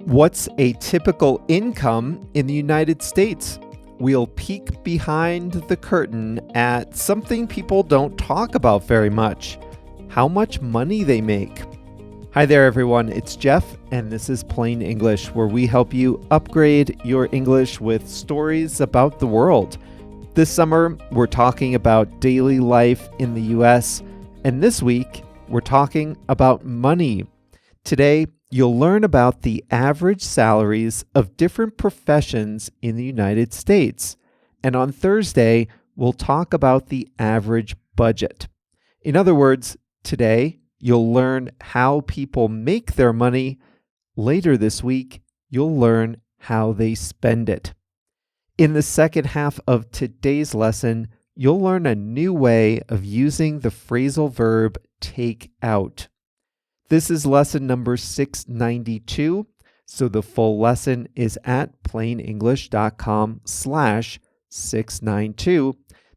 What's a typical income in the United States? We'll peek behind the curtain at something people don't talk about very much: how much money they make. Hi there, everyone. It's Jeff, and this is Plain English, where we help you upgrade your English with stories about the world. This summer, we're talking about daily life in the US, and this week, we're talking about money. Today, you'll learn about the average salaries of different professions in the United States. And on Thursday, we'll talk about the average budget. In other words, today, you'll learn how people make their money. Later this week, you'll learn how they spend it. In the second half of today's lesson, you'll learn a new way of using the phrasal verb take out. This is lesson number 692, so the full lesson is at plainenglish.com/692.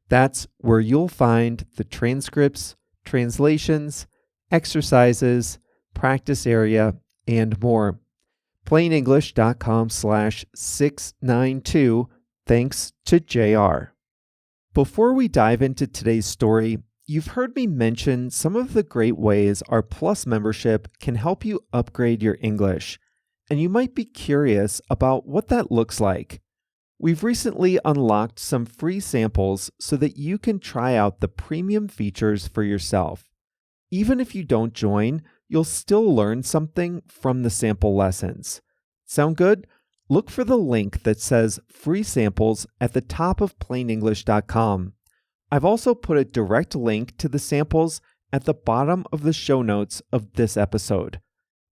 That's where you'll find the transcripts, translations, exercises, practice area, and more. plainenglish.com/692. Thanks to JR. Before we dive into today's story, you've heard me mention some of the great ways our Plus membership can help you upgrade your English, and you might be curious about what that looks like. We've recently unlocked some free samples so that you can try out the premium features for yourself. Even if you don't join, you'll still learn something from the sample lessons. Sound good? Look for the link that says free samples at the top of plainenglish.com. I've also put a direct link to the samples at the bottom of the show notes of this episode.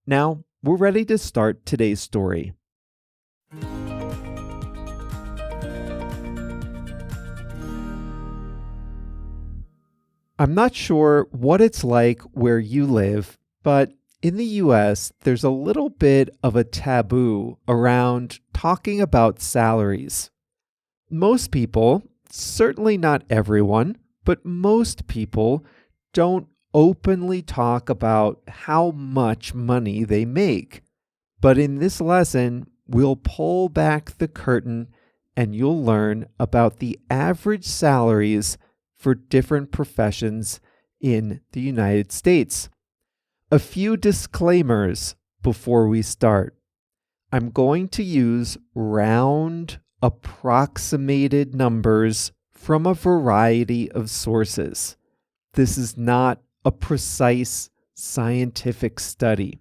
Now, we're ready to start today's story. I'm not sure what it's like where you live, but in the US, there's a little bit of a taboo around talking about salaries. Most people, certainly not everyone, but most people don't openly talk about how much money they make. But in this lesson, we'll pull back the curtain and you'll learn about the average salaries for different professions in the United States. A few disclaimers before we start. I'm going to use round, approximated numbers from a variety of sources. This is not a precise scientific study.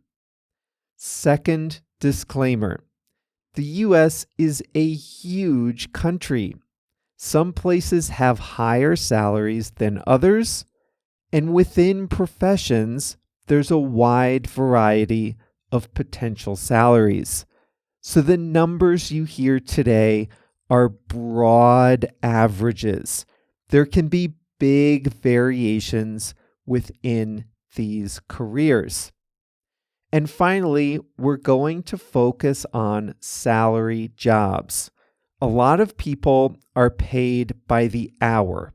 Second disclaimer. The US is a huge country. Some places have higher salaries than others, and within professions, there's a wide variety of potential salaries. So the numbers you hear today are broad averages. There can be big variations within these careers. And finally, we're going to focus on salary jobs. A lot of people are paid by the hour.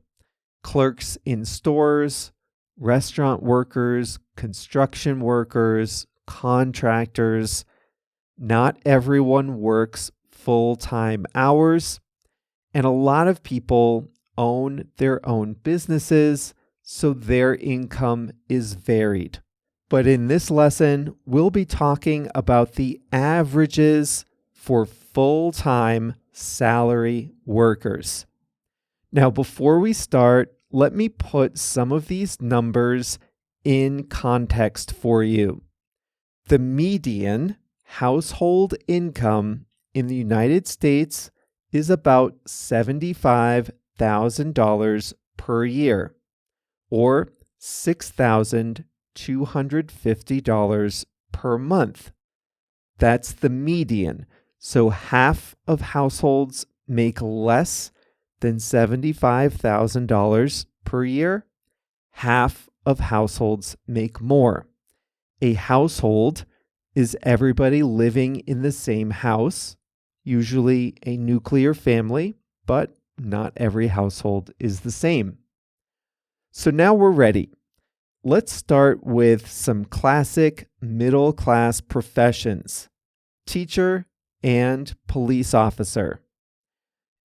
Clerks in stores, restaurant workers, construction workers, contractors. Not everyone works full-time hours, and a lot of people own their own businesses, so their income is varied. But in this lesson, we'll be talking about the averages for full-time salary workers. Now, before we start, let me put some of these numbers in context for you. The median household income in the United States is about $75,000 per year, or $6,250 per month. That's the median. So half of households make less than $75,000 per year. Half of households make more. A household is everybody living in the same house, usually a nuclear family, but not every household is the same. So now we're ready. Let's start with some classic middle-class professions. teacher, and police officer.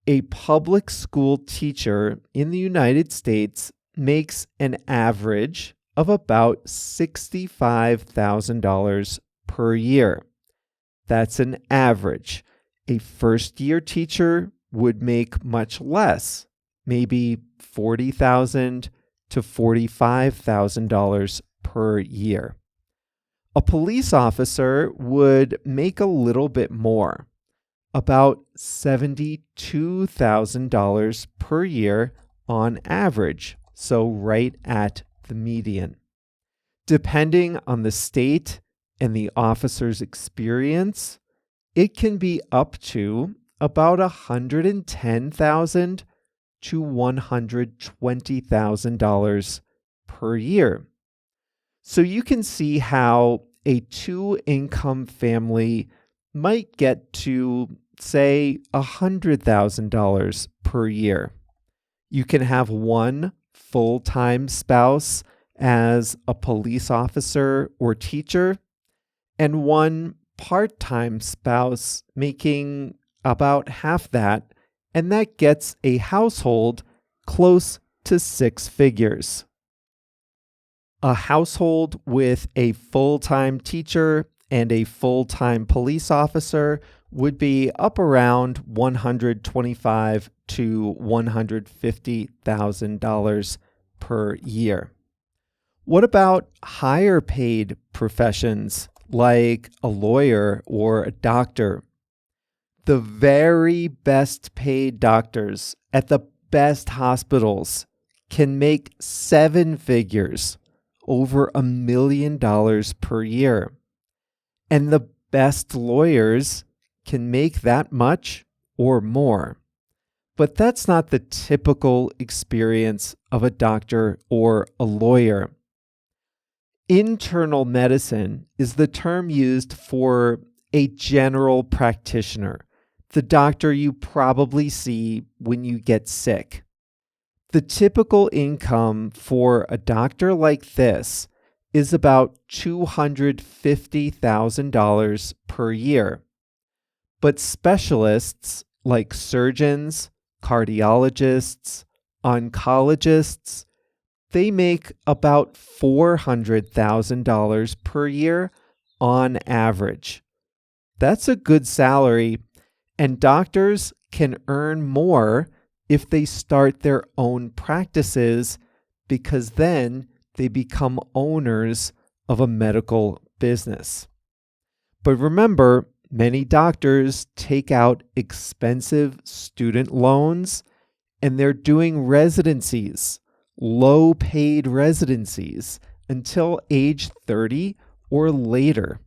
A public school teacher in the United States makes an average of about $65,000 per year. That's an average. A first-year teacher would make much less, maybe $40,000 to $45,000 per year. A police officer would make a little bit more, about $72,000 per year on average, so right at the median. Depending on the state and the officer's experience, it can be up to about $110,000 to $120,000 per year. So you can see how a two-income family might get to, say, $100,000 per year. You can have one full-time spouse as a police officer or teacher, and one part-time spouse making about half that, and that gets a household close to six figures. A household with a full-time teacher and a full-time police officer would be up around $125,000 to $150,000 per year. What about higher paid professions like a lawyer or a doctor? The very best paid doctors at the best hospitals can make seven figures, over $1 million per year. And the best lawyers can make that much or more. But that's not the typical experience of a doctor or a lawyer. Internal medicine is the term used for a general practitioner, the doctor you probably see when you get sick. The typical income for a doctor like this is about $250,000 per year. But specialists like surgeons, cardiologists, oncologists, they make about $400,000 per year on average. That's a good salary, and doctors can earn more if they start their own practices, because then they become owners of a medical business. But remember, many doctors take out expensive student loans, and they're doing residencies, low-paid residencies, until age 30 or later.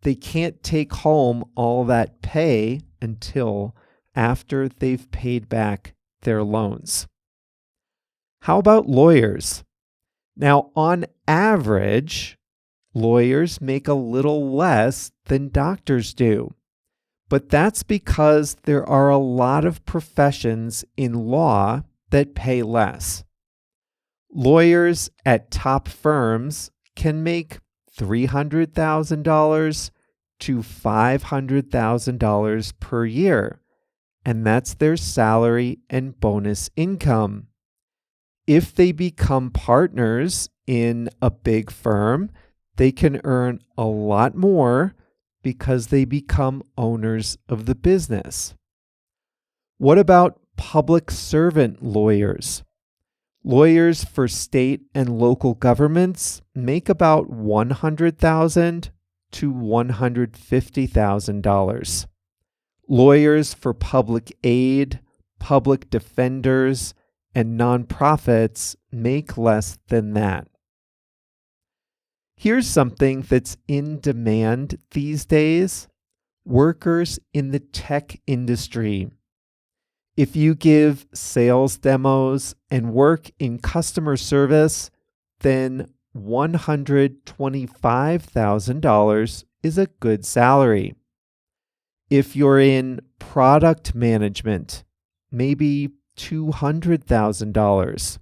They can't take home all that pay until after they've paid back their loans. How about lawyers? Now, on average, lawyers make a little less than doctors do. But that's because there are a lot of professions in law that pay less. Lawyers at top firms can make $300,000 to $500,000 per year, and that's their salary and bonus income. If they become partners in a big firm, they can earn a lot more because they become owners of the business. What about public servant lawyers? Lawyers for state and local governments make about $100,000 to $150,000. Lawyers for public aid, public defenders, and nonprofits make less than that. Here's something that's in demand these days: workers in the tech industry. If you give sales demos and work in customer service, then $125,000 is a good salary. If you're in product management, maybe $200,000.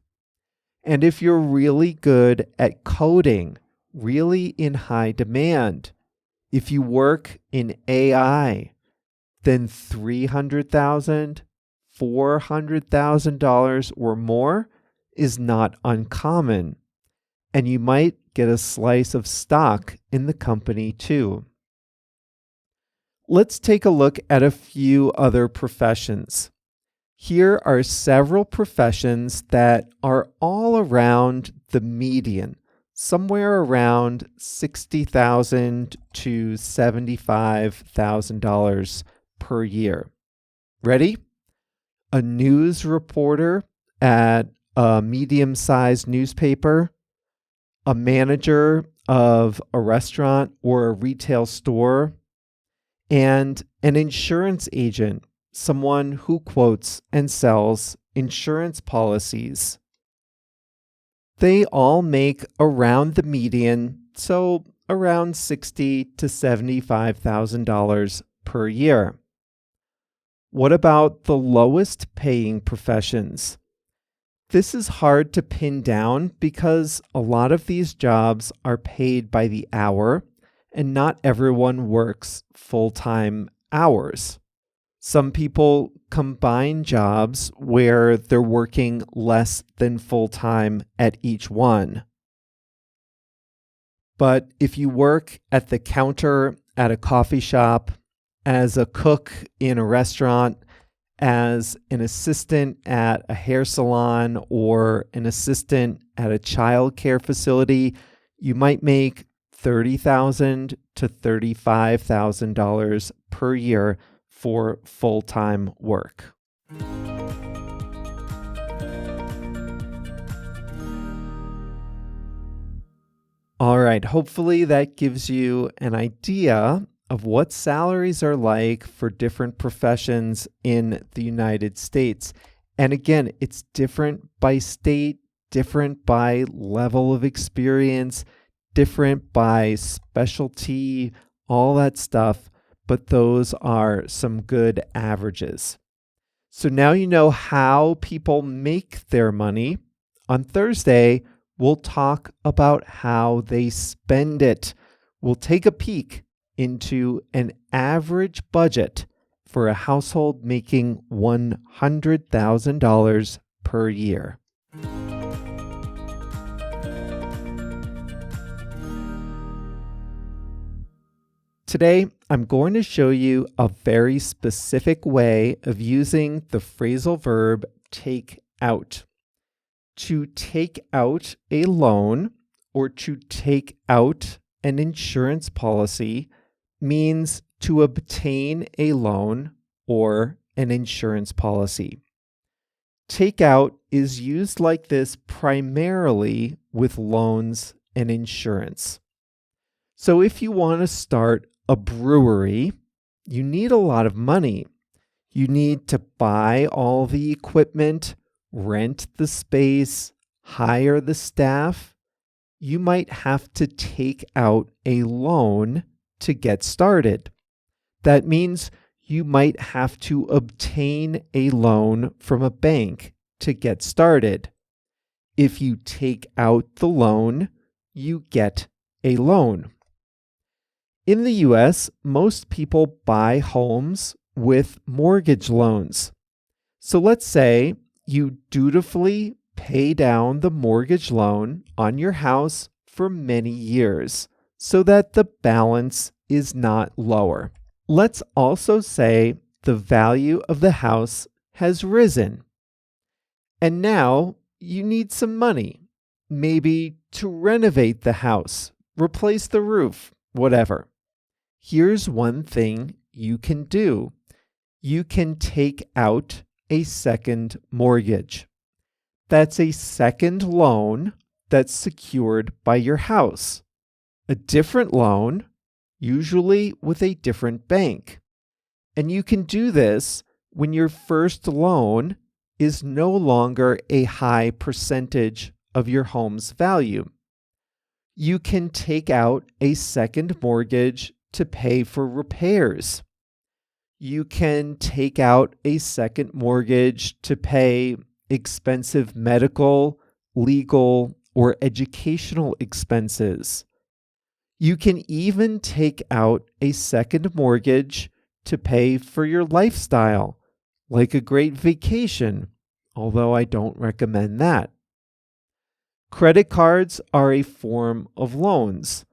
And if you're really good at coding, really in high demand, If you work in AI, then $300,000, $400,000 or more is not uncommon. And you might get a slice of stock in the company too. Let's take a look at a few other professions. Here are several professions that are all around the median, somewhere around $60,000 to $75,000 per year. Ready? A news reporter at a medium-sized newspaper, a manager of a restaurant or a retail store, and an insurance agent, someone who quotes and sells insurance policies. They all make around the median, so around $60,000 to $75,000 per year. What about the lowest paying professions? This is hard to pin down because a lot of these jobs are paid by the hour, and not everyone works full-time hours. Some people combine jobs where they're working less than full-time at each one. But if you work at the counter at a coffee shop, as a cook in a restaurant, as an assistant at a hair salon, or an assistant at a child care facility, you might make $30,000 to $35,000 per year for full-time work. All right, hopefully that gives you an idea of what salaries are like for different professions in the United States. And again, it's different by state, different by level of experience, different by specialty, all that stuff, but those are some good averages. So now you know how people make their money. On Thursday, we'll talk about how they spend it. We'll take a peek into an average budget for a household making $100,000 per year. Today, I'm going to show you a very specific way of using the phrasal verb take out. To take out a loan or to take out an insurance policy means to obtain a loan or an insurance policy. Take out is used like this primarily with loans and insurance. So if you want to start a brewery, you need a lot of money. You need to buy all the equipment, rent the space, hire the staff. You might have to take out a loan to get started. That means you might have to obtain a loan from a bank to get started. If you take out the loan, you get a loan. In the US, most people buy homes with mortgage loans. So let's say you dutifully pay down the mortgage loan on your house for many years so that the balance is not lower. Let's also say the value of the house has risen. And now you need some money, maybe to renovate the house, replace the roof, whatever. Here's one thing you can do. You can take out a second mortgage. That's a second loan that's secured by your house. A different loan, usually with a different bank. And you can do this when your first loan is no longer a high percentage of your home's value. You can take out a second mortgage to pay for repairs. You can take out a second mortgage to pay expensive medical, legal, or educational expenses. You can even take out a second mortgage to pay for your lifestyle, like a great vacation, although I don't recommend that. Credit cards are a form of loans.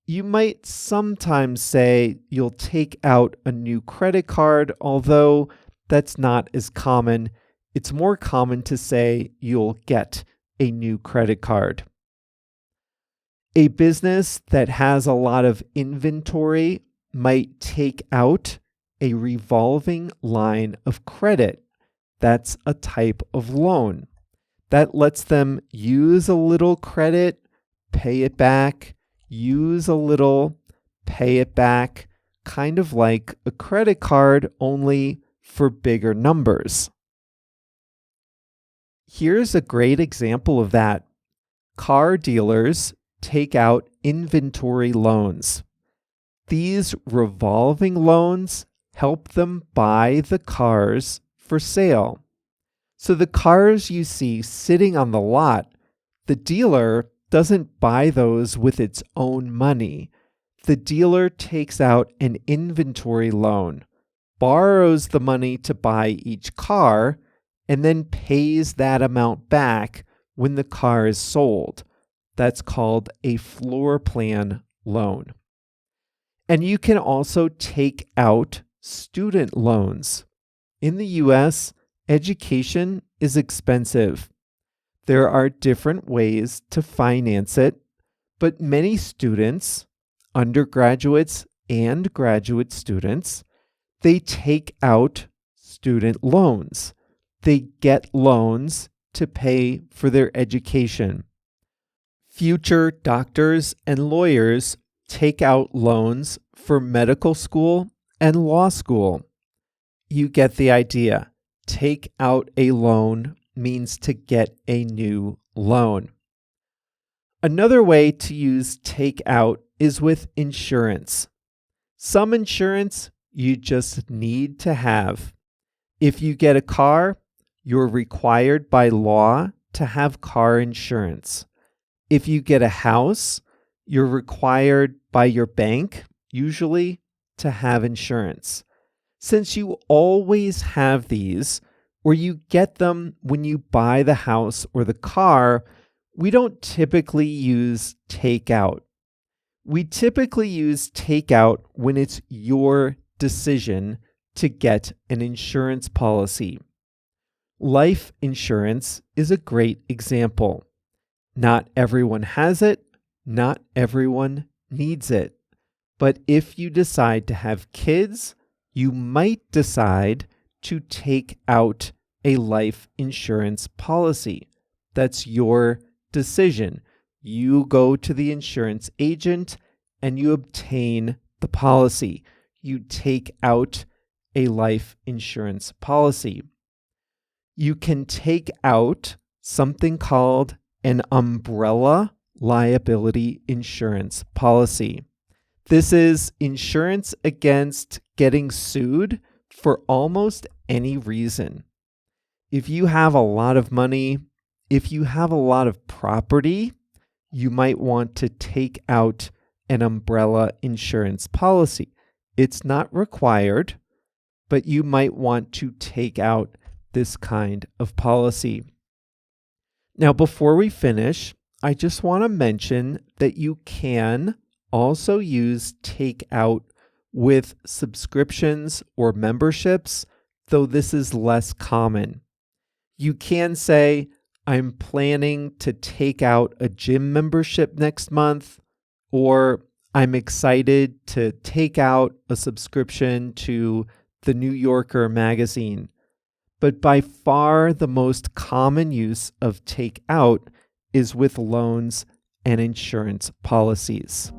You might sometimes say you'll take out a new credit card, although that's not as common. It's more common to say you'll get a new credit card. A business that has a lot of inventory might take out a revolving line of credit. That's a type of loan. That lets them use a little credit, pay it back, use a little, pay it back, kind of like a credit card, only for bigger numbers. Here's a great example of that. Car dealers take out inventory loans. These revolving loans help them buy the cars for sale. So the cars you see sitting on the lot, the dealer doesn't buy those with its own money. The dealer takes out an inventory loan, borrows the money to buy each car, and then pays that amount back when the car is sold. That's called a floor plan loan. And you can also take out student loans. In the US, education is expensive. There are different ways to finance it, but many students, undergraduates and graduate students, they take out student loans. They get loans to pay for their education. Future doctors and lawyers take out loans for medical school and law school. You get the idea. Take out a loan means to get a new loan. Another way to use take out is with insurance. Some insurance you just need to have. If you get a car, you're required by law to have car insurance. If you get a house, you're required by your bank, usually, to have insurance. Since you always have these, or you get them when you buy the house or the car, we don't typically use take out. We typically use take out when it's your decision to get an insurance policy. Life insurance is a great example. Not everyone has it, not everyone needs it. But if you decide to have kids, you might decide to take out a life insurance policy. That's your decision. You go to the insurance agent and you obtain the policy. You take out a life insurance policy. You can take out something called an umbrella liability insurance policy. This is insurance against getting sued for almost any reason. If you have a lot of money, if you have a lot of property, you might want to take out an umbrella insurance policy. It's not required, but you might want to take out this kind of policy. Now, before we finish, I just want to mention that you can also use take out with subscriptions or memberships, though this is less common. You can say, I'm planning to take out a gym membership next month, or I'm excited to take out a subscription to the New Yorker magazine. But by far the most common use of take out is with loans and insurance policies.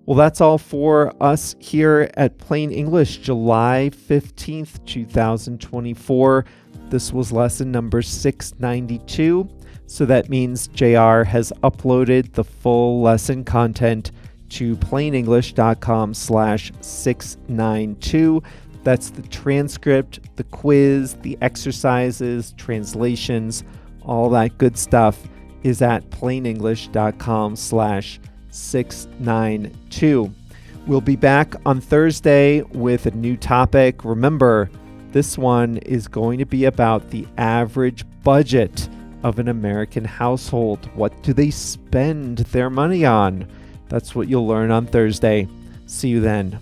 Well, that's all for us here at Plain English, July 15th, 2024. This was lesson number 692. So that means JR has uploaded the full lesson content to plainenglish.com/692. That's the transcript, the quiz, the exercises, translations, all that good stuff is at plainenglish.com/692. 692. We'll be back on Thursday with a new topic. Remember, this one is going to be about the average budget of an American household. What do they spend their money on? That's what you'll learn on Thursday. See you then.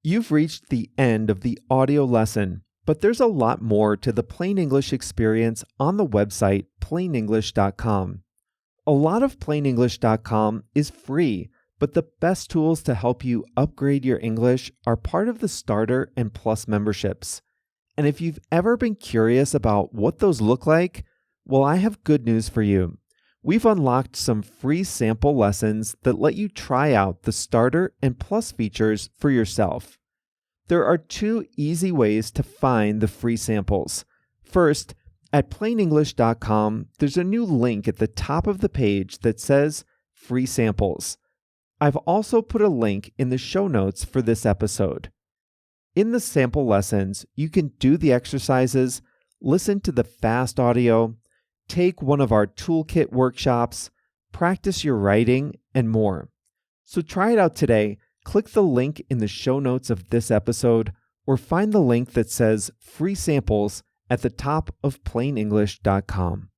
You've reached the end of the audio lesson, but there's a lot more to the Plain English experience on the website plainenglish.com. A lot of plainenglish.com is free, but the best tools to help you upgrade your English are part of the Starter and Plus memberships. And if you've ever been curious about what those look like, well, I have good news for you. We've unlocked some free sample lessons that let you try out the Starter and Plus features for yourself. There are 2 easy ways to find the free samples. First, at plainenglish.com, there's a new link at the top of the page that says Free Samples. I've also put a link in the show notes for this episode. In the sample lessons, you can do the exercises, listen to the fast audio, take one of our toolkit workshops, practice your writing, and more. So try it out today. Click the link in the show notes of this episode, or find the link that says Free Samples at the top of plainenglish.com.